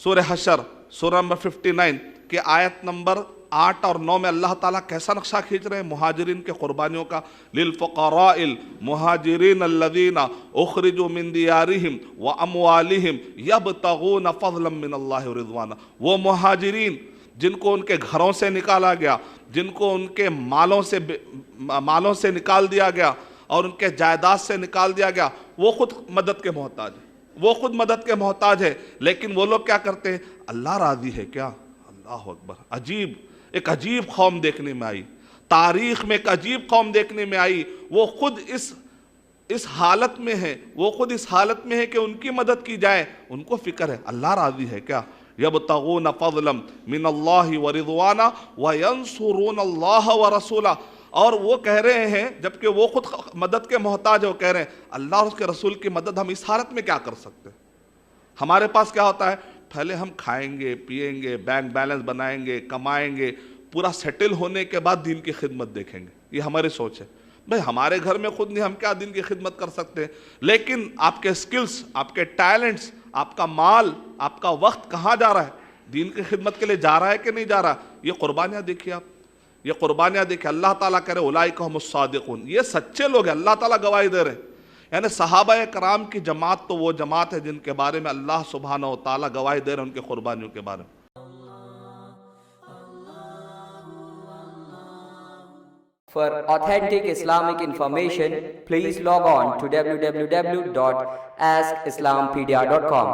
سورہ حشر سورہ نمبر 59 کے آیت نمبر 8 اور 9 میں اللہ تعالیٰ کیسا نقشہ کھینچ رہے ہیں مہاجرین کے قربانیوں کا. للفقراء المہاجرین الذین اخرجوا من دیارہم واموالہم یبتغون فضلا من اللہ ورضوانا. وہ مہاجرین جن کو ان کے گھروں سے نکالا گیا، جن کو ان کے مالوں سے نکال دیا گیا اور ان کے جائیداد سے نکال دیا گیا، وہ خود مدد کے محتاج ہیں، وہ خود مدد کے محتاج ہے. لیکن وہ لوگ کیا کرتے ہیں؟ اللہ راضی ہے کیا؟ اللہ اکبر. ایک عجیب قوم دیکھنے میں آئی، تاریخ میں ایک عجیب قوم دیکھنے میں آئی. وہ خود اس حالت میں ہے، وہ خود اس حالت میں ہے کہ ان کی مدد کی جائے. ان کو فکر ہے اللہ راضی ہے کیا؟ یبتغون فضلا من اللہ ورضوانا وینصرون اللہ ورسولہ. اور وہ کہہ رہے ہیں جبکہ وہ خود مدد کے محتاج ہے، وہ کہہ رہے ہیں اللہ اور اس کے رسول کی مدد ہم اس حالت میں کیا کر سکتے ہیں؟ ہمارے پاس کیا ہوتا ہے؟ پہلے ہم کھائیں گے، پیئیں گے، بینک بیلنس بنائیں گے، کمائیں گے، پورا سیٹل ہونے کے بعد دین کی خدمت دیکھیں گے. یہ ہماری سوچ ہے. بھئی ہمارے گھر میں خود نہیں، ہم کیا دین کی خدمت کر سکتے ہیں؟ لیکن آپ کے سکلز، آپ کے ٹیلنٹس، آپ کا مال، آپ کا وقت کہاں جا رہا ہے؟ دین کی خدمت کے لیے جا رہا ہے کہ نہیں جا رہا؟ یہ قربانیاں دیکھیے آپ، یہ قربانیاں دیکھیں. اللہ تعالیٰ کہہ رہے اولئک هم الصادقون، یہ سچے لوگ ہیں. اللہ تعالیٰ گواہی دے رہے ہیں. یعنی صحابہ کرام کی جماعت تو وہ جماعت ہے جن کے بارے میں اللہ سبحانہ و تعالیٰ گواہی دے رہے ہیں ان کے قربانیوں کے بارے میں. For authentic Islamic information, please log on to www.askislampedia.com.